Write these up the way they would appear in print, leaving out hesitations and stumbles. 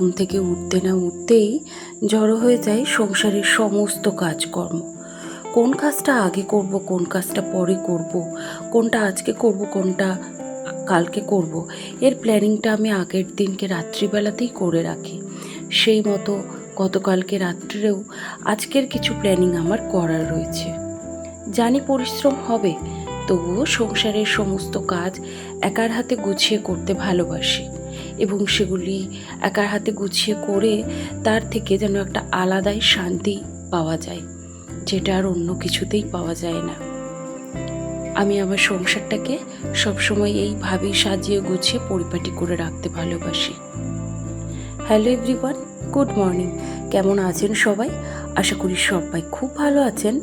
ঘুম থেকে উঠতে না উঠতেই জড়ো হয়ে যায় সংসারের সমস্ত কাজকর্ম। কোন কাজটা আগে করব, কোন কাজটা পরে করব, কোনটা আজকে করব, কোনটা কালকে করব, এর প্ল্যানিংটা আমি আগের দিনকে রাত্রিবেলাতেই করে রাখি। সেই মতো গতকালকে রাত্রেও আজকের কিছু প্ল্যানিং আমার করার রয়েছে। জানি পরিশ্রম হবে, তবুও সংসারের সমস্ত কাজ একার হাতে গুছিয়ে করতে ভালোবাসি এবং সেগুলি একার হাতে গুছিয়ে করে তার থেকে যেন একটা আলাদাই শান্তি পাওয়া যায়, যেটা আর অন্য কিছুতেই পাওয়া যায় না। আমি আমার সংসারটাকে সবসময় এইভাবেই সাজিয়ে গুছিয়ে পরিপাটি করে রাখতে ভালোবাসি। Hello everyone, good morning. কেমন আছেন সবাই? আশা করি সবাই খুব ভালো আছেন,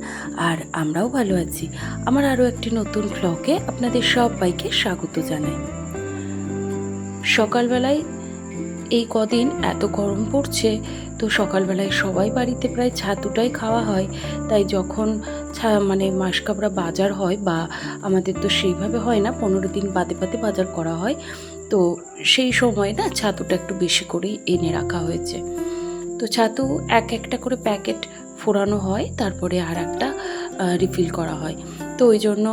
আর আমরাও ভালো আছি। আমার আরও একটি নতুন ব্লগে আপনাদের সবাইকে স্বাগত জানাই। সকালবেলায় এই কদিন এত গরম পড়ছে, তো সকালবেলায় সবাই বাড়িতে প্রায় ছাতুটাই খাওয়া হয়। তাই যখন মাসকাবড়া বাজার হয়, বা আমাদের তো সেইভাবে হয় না, 15 দিন বাদে বাদে বাজার করা হয়, তো সেই সময় না ছাতুটা একটু বেশি করেই এনে রাখা হয়েছে। তো ছাতু একটা করে প্যাকেট ফোড়ানো হয়, তারপরে আর একটা রিফিল করা হয়। তো ওই জন্য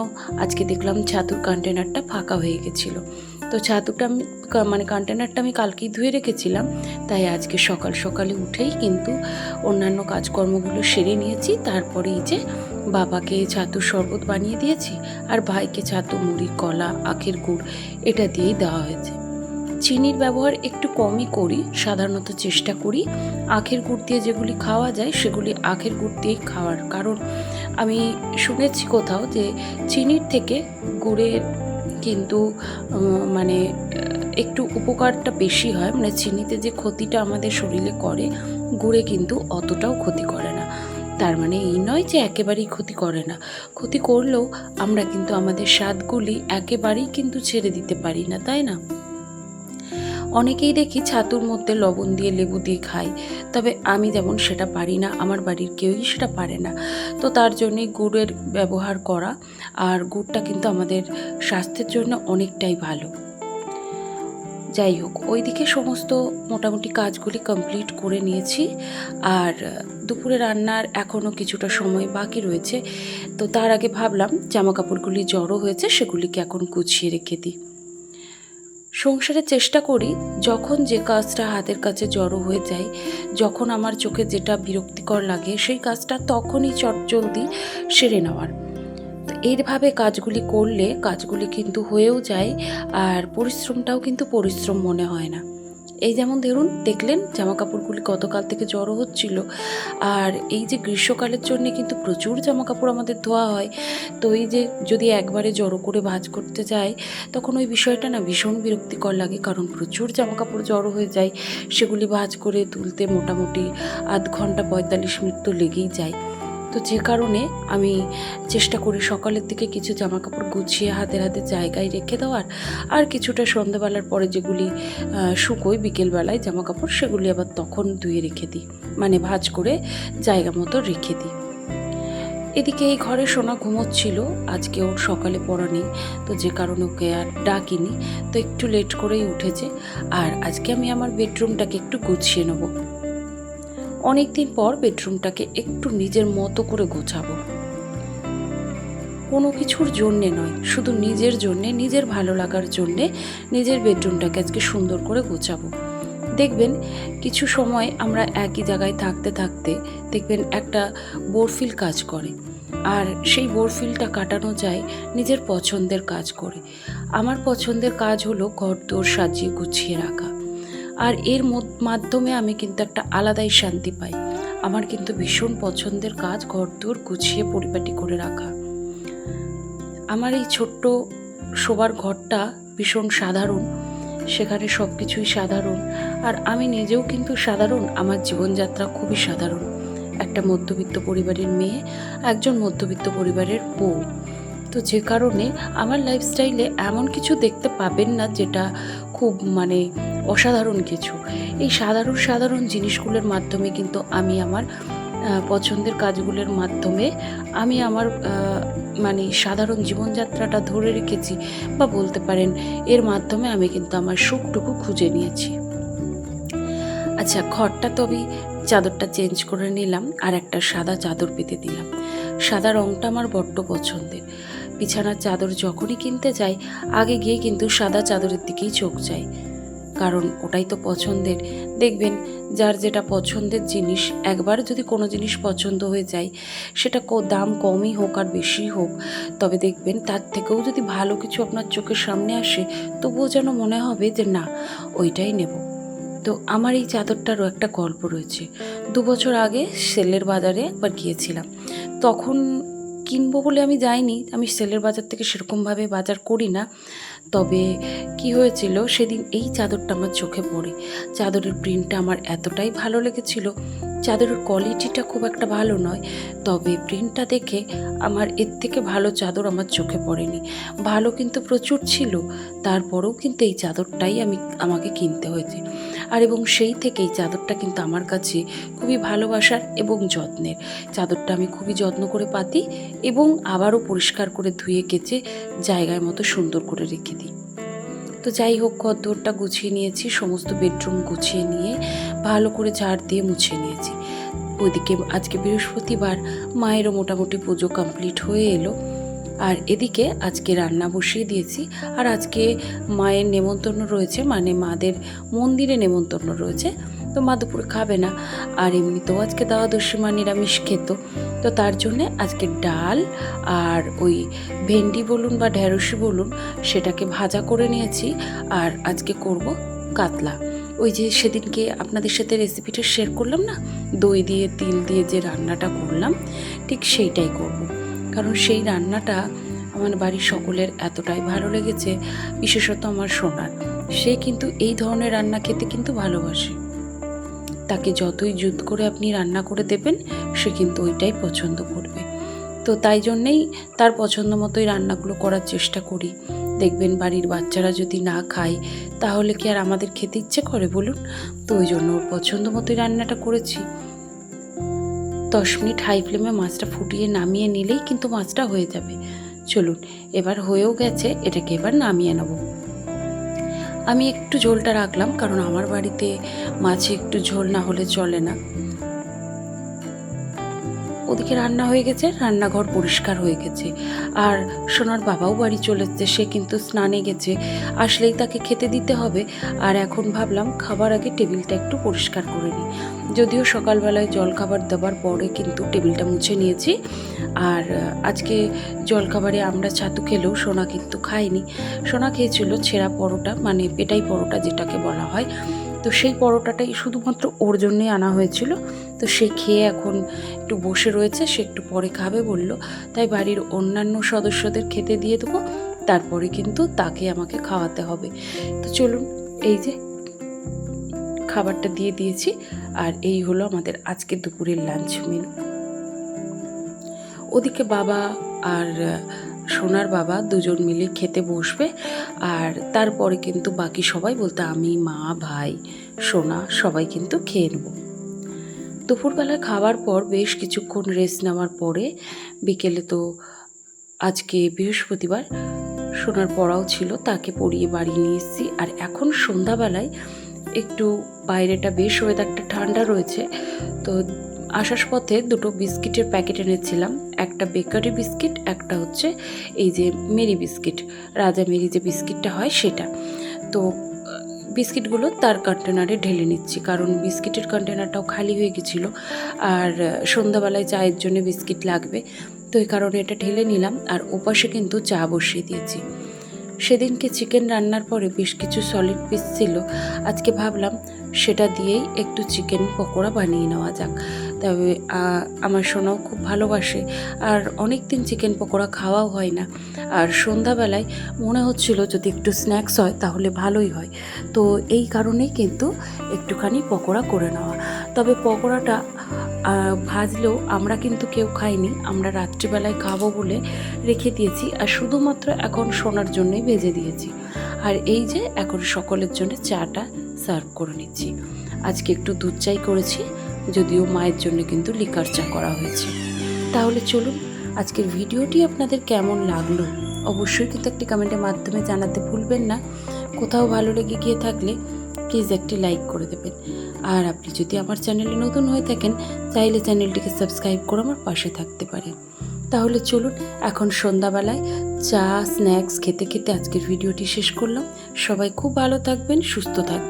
আজকে দেখলাম ছাতুর কন্টেনারটা ফাঁকা হয়ে গেছিলো। তো ছাতুটা আমি কন্টেনারটা আমি কালকেই ধুয়ে রেখেছিলাম, তাই আজকে সকাল সকালে উঠেই কিন্তু অন্যান্য কাজকর্মগুলো সেরে নিয়েছি। তারপরে এই যে বাবাকে ছাতুর শরবত বানিয়ে দিয়েছি, আর ভাইকে ছাতু, মুড়ি, কলা, আখের গুড় এটা দিয়েই দেওয়া হয়েছে। চিনির ব্যবহার একটু কমই করি, সাধারণত চেষ্টা করি আখের গুড় দিয়ে যেগুলি খাওয়া যায় সেগুলি আখের গুড় দিয়েই খাওয়ার। কারণ আমি শুনেছি কোথাও যে চিনির থেকে গুড়ের কিন্তু একটু উপকারটা বেশি হয়। চিনিতে যে ক্ষতিটা আমাদের শরীরে করে, গুড়ে কিন্তু অতটাও ক্ষতি করে না। তার মানে এই নয় যে একেবারেই ক্ষতি করে না, ক্ষতি করলেও আমরা কিন্তু আমাদের স্বাদগুলি একেবারেই কিন্তু ছেড়ে দিতে পারি না, তাই না? অনেকেই দেখি ছাতুর মধ্যে লবণ দিয়ে, লেবু দিয়ে খায়, তবে আমি যেমন সেটা পারি না, আমার বাড়ির কেউই সেটা পারে না। তো তার জন্যই গুড়ের ব্যবহার করা, আর গুড়টা কিন্তু আমাদের স্বাস্থ্যের জন্য অনেকটাই ভালো। যাই হোক, ওইদিকে সমস্ত মোটামুটি কাজগুলি কমপ্লিট করে নিয়েছি, আর দুপুরে রান্নার এখনও কিছুটা সময় বাকি রয়েছে। তো তার আগে ভাবলাম জামা কাপড়গুলি জড়ো হয়েছে, সেগুলিকে এখন গুছিয়ে রেখে দিই। সংসারে চেষ্টা করি যখন যে কাজটা হাতের কাছে জড়ো হয়ে যায়, যখন আমার চোখে যেটা বিরক্তিকর লাগে, সেই কাজটা তখনই চটজলদি সেরে নেওয়ার। তো এইভাবে কাজগুলি করলে কাজগুলি কিন্তু হয়েও যায়, আর পরিশ্রমটাও কিন্তু পরিশ্রম মনে হয় না। এই যেমন ধরুন, দেখলেন জামা কাপড়গুলি গতকাল থেকে জড়ো হচ্ছিল, আর এই যে গ্রীষ্মকালের জন্য কিন্তু প্রচুর জামা কাপড় আমাদের ধোয়া হয়। তো এই যে যদি একবারে জড়ো করে ভাঁজ করতে যায়, তখন ওই বিষয়টা না ভীষণ বিরক্তিকর লাগে, কারণ প্রচুর জামা কাপড় জড়ো হয়ে যায়। সেগুলি ভাঁজ করে তুলতে মোটামুটি আধ ঘন্টা 45 মিনিট তো লেগেই যায়। তো যে কারণে আমি চেষ্টা করি সকালের দিকে কিছু জামা কাপড় গুছিয়ে হাতের হাতে জায়গায় রেখে দেওয়ার, আর কিছুটা সন্ধ্যাবেলার পরে যেগুলি শুকোয় বিকেলবেলায় জামা কাপড়, সেগুলি আবার তখন ধুয়ে রেখে দিই, ভাঁজ করে জায়গা মতো রেখে দিই। এদিকে এই ঘরে সোনা ঘুমোচ্ছিল, আজকে ওর সকালে পড়া নেই, তো যে কারণে ওকে আর ডাকিনি, তো একটু লেট করেই উঠেছে। আর আজকে আমি আমার বেডরুমটাকে একটু গুছিয়ে নেবো। অনেক দিন পর বেডরুমটাকে একটু নিজের মতো করে গোছাবো, কোনো কিছুর জন্যে নয়, শুধু নিজের জন্যে, নিজের ভালো লাগার জন্যে নিজের বেডরুমটাকে আজকে সুন্দর করে গোছাবো। দেখবেন কিছু সময় আমরা একই জায়গায় থাকতে থাকতে দেখবেন একটা বোরফিল কাজ করে, আর সেই বোরফিলটা কাটানো যায় নিজের পছন্দের কাজ করে। আমার পছন্দের কাজ হলো ঘরদোর সাজিয়ে গুছিয়ে রাখা, আর এর মাধ্যমে আমি কিন্তু একটা আলাদাই শান্তি পাই। আমার কিন্তু ভীষণ পছন্দের কাজ ঘরদোর গুছিয়ে পরিপাটি করে রাখা। আমার এই ছোট্ট শোবার ঘরটা ভীষণ সাধারণ, সেখানে সব কিছুই সাধারণ, আর আমি নিজেও কিন্তু সাধারণ। আমার জীবনযাত্রা খুবই সাধারণ, একটা মধ্যবিত্ত পরিবারের মেয়ে, একজন মধ্যবিত্ত পরিবারের বউ। তো যে কারণে আমার লাইফস্টাইলে এমন কিছু দেখতে পাবেন না যেটা খুব অসাধারণ কিছু। এই সাধারণ সাধারণ জিনিসগুলোর মাধ্যমে কিন্তু আমি আমার পছন্দের কাজগুলোর মাধ্যমে আমি আমার সাধারণ জীবনযাত্রাটা ধরে রেখেছি, বা বলতে পারেন এর মাধ্যমে আমি কিন্তু আমার সুখটুকু খুঁজে নিয়েছি। আচ্ছা, ঘরটা তো আমি চাদরটা চেঞ্জ করে নিলাম আর একটা সাদা চাদর পেতে দিলাম। সাদা রঙটা আমার বড্ড পছন্দের। বিছানার চাদর যখনই কিনতে যাই আগে গিয়ে কিন্তু সাদা চাদরের দিকেই চোখ যায়, কারণ ওটাই তো পছন্দের। দেখবেন যার যেটা পছন্দের জিনিস, একবার যদি কোনো জিনিস পছন্দ হয়ে যায়, সেটা দাম কমই হোক আর বেশি হোক, তবে দেখবেন তার থেকেও যদি ভালো কিছু আপনার চোখের সামনে আসে, তবুও যেন মনে হবে যে না, ওইটাই নেব। তো আমার এই চাদরটারও একটা গল্প রয়েছে। 2 বছর আগে সেলের বাজারে একবার গিয়েছিলাম। তখন কিনবো বলে আমি যাইনি, আমি সেলের বাজার থেকে সেরকমভাবে বাজার করি না। তবে কি হয়েছিল, সেদিন এই চাদরটা আমার চোখে পড়ে। চাদরের প্রিন্টটা আমার এতটাই ভালো লেগেছিল। চাদরের কোয়ালিটিটা খুব একটা ভালো নয়, তবে প্রিন্টটা দেখে আমার এর থেকে ভালো চাদর আমার চোখে পড়েনি। ভালো কিন্তু প্রচুর ছিল, তারপরেও কিন্তু এই চাদরটাই আমাকে কিনতে হয়েছে। আর এবং সেই থেকেই চাদরটা কিন্তু আমার কাছে খুবই ভালোবাসার এবং যত্নের। চাদরটা আমি খুবই যত্ন করে পাতি এবং আবারও পরিষ্কার করে ধুয়ে কেচে জায়গায় মতো সুন্দর করে রেখে দিই। তো যাই হোক, ঘরদোরটা গুছিয়ে নিয়েছি, সমস্ত বেডরুম গুছিয়ে নিয়ে ভালো করে ঝাড় দিয়ে মুছে নিয়েছি। ওইদিকে আজকে বৃহস্পতিবার, মায়েরও মোটামুটি পুজো কমপ্লিট হয়ে এলো। আর এদিকে আজকে রান্না বসিয়ে দিয়েছি। আর আজকে মায়ের নেমন্তন্ন রয়েছে, মানে মাদের মন্দিরে নেমন্তন্ন রয়েছে। তো মা দুপুরে খাবে না, আর এমনিতেও আজকে দ্বাদশী মা নিরামিষ খেত। তো তার জন্যে আজকে ডাল আর ওই ভেন্ডি বলুন বা ঢেঁড়সি বলুন, সেটাকে ভাজা করে নিয়েছি। আর আজকে করব কাতলা। ওই যে সেদিনকে আপনাদের সাথে রেসিপিটা শেয়ার করলাম না, দই দিয়ে তিল দিয়ে যে রান্নাটা করলাম, ঠিক সেইটাই করব। কারণ সেই রান্নাটা আমার বাড়ির সকলের এতটাই ভালো লেগেছে, বিশেষত আমার সোনার। সে কিন্তু এই ধরনের রান্না খেতে কিন্তু ভালোবাসে। তাকে যতই জুত করে আপনি রান্না করে দেবেন, সে কিন্তু ওইটাই পছন্দ করবে। তো তাই জন্যেই তার পছন্দ মতোই রান্নাগুলো করার চেষ্টা করি। দেখবেন বাড়ির বাচ্চারা যদি না খায়, তাহলে কি আর আমাদের খেতে ইচ্ছে করে বলুন? তো ওই জন্য ওর পছন্দ মতোই রান্নাটা করেছি। 10 মিনিট হাই ফ্লেমে মাছটা ফুটিয়ে নামিয়ে নিলেই কিন্তু মাছটা হয়ে যাবে। চলুন, এবার হয়েও গেছে, এটাকে এবার নামিয়ে নেব। আমি একটু ঝোলটা রাখলাম, কারণ আমার বাড়িতে মাছে একটু ঝোল না হলে চলে না। ওদিকে রান্না হয়ে গেছে, রান্নাঘর পরিষ্কার হয়ে গেছে। আর সোনার বাবাও বাড়ি চলে এসেছে, সে কিন্তু স্নানে গেছে, আসলেই তাকে খেতে দিতে হবে। আর এখন ভাবলাম খাবার আগে টেবিলটা একটু পরিষ্কার করে নিই। যদিও সকালবেলায় জলখাবার দেওয়ার পরে কিন্তু টেবিলটা মুছে নিয়েছি। আর আজকে জলখাবারে আমরা ছাতু খেলেও সোনা কিন্তু খায়নি। সোনা খেয়েছিল ছেঁড়া পরোটা, মানে পেটাই পরোটা যেটাকে বলা হয়। তো সেই পরোটাটাই শুধুমাত্র ওর জন্যই আনা হয়েছিল। তো সে খেয়ে এখন একটু বসে রয়েছে, সে একটু পরে খাবে বলল। তাই বাড়ির অন্যান্য সদস্যদের খেতে দিয়ে দেবো, তারপরে কিন্তু তাকে আমাকে খাওয়াতে হবে। তো চলুন, এই যে খাবারটা দিয়ে দিয়েছি। আর এই হলো আমাদের আজকে দুপুরের লাঞ্চ মেনু। ওদিকে বাবা আর সোনার বাবা দুজন মিলে খেতে বসবে। আর তারপরে কিন্তু বাকি সবাই, বলতে আমি, মা, ভাই, সোনা, সবাই কিন্তু খেয়ে নেব। দুপুরবেলা খাওয়ার পর বেশ কিছুক্ষণ রেস্ট নেওয়ার পরে বিকেলে, তো আজকে বৃহস্পতিবার, সোনার পড়াও ছিল, তাকে পড়িয়ে বাড়ি নিয়ে এসেছি। আর এখন সন্ধ্যাবেলায় একটু বাইরেটা বেশ ওয়েদারটা ঠান্ডা রয়েছে, তো আসার পথে 2টো বিস্কিটের প্যাকেট এনেছিলাম। একটা বেকারি বিস্কিট, একটা হচ্ছে এই যে মেরি বিস্কিট, রাজা মেরি যে বিস্কিটটা হয় সেটা। তো বিস্কিটগুলো তার কন্টেনারে ঢেলে নিচ্ছি, কারণ বিস্কিটের কন্টেনারটাও খালি হয়ে গেছিলো। আর সন্ধ্যাবেলায় চায়ের জন্য বিস্কিট লাগবে, তো এই কারণে এটা ঢেলে নিলাম। আর ওপাশে কিন্তু চা বসিয়ে দিয়েছি। সেদিনকে চিকেন রান্নার পরে বেশ কিছু সলিড পিস ছিল, আজকে ভাবলাম সেটা দিয়েই একটু চিকেন পকোড়া বানিয়ে নেওয়া যাক। তবে আমার সোনাও খুব ভালোবাসে, আর অনেক দিন চিকেন পকোড়া খাওয়াও হয় না। আর সন্ধ্যাবেলায় মনে হচ্ছিল যদি একটু স্ন্যাক্স হয় তাহলে ভালোই হয়। তো এই কারণেই কিন্তু একটুখানি পকোড়া করে নেওয়া। তবে পকোড়াটা ভাজলেও আমরা কিন্তু কেউ খাইনি, আমরা রাত্রিবেলায় খাবো বলে রেখে দিয়েছি। আর শুধুমাত্র এখন সোনার জন্যই ভেজে দিয়েছি। আর এই যে এখন সকলের জন্য চাটা সার্ভ করে নিচ্ছি। আজকে একটু দুধ চাই করেছি, যদিও মায়ের জন্য কিন্তু লিকার চা করা হয়েছে। তাহলে চলুন, আজকের ভিডিওটি আপনাদের কেমন লাগলো অবশ্যই কিন্তু একটি কমেন্টের মাধ্যমে জানাতে ভুলবেন না। কোথাও ভালো লেগে গিয়ে থাকলে প্লিজ একটি লাইক করে দেবেন। আর আপনি যদি আমার চ্যানেলে নতুন হয়ে থাকেন চাইলে চ্যানেলটিকে সাবস্ক্রাইব করে আমার পাশে থাকতে পারেন। তাহলে চলুন এখন সন্ধ্যাবেলায় চা স্ন্যাক্স খেতে খেতে আজকের ভিডিওটি শেষ করলাম। সবাই খুব ভালো থাকবেন, সুস্থ থাকবেন।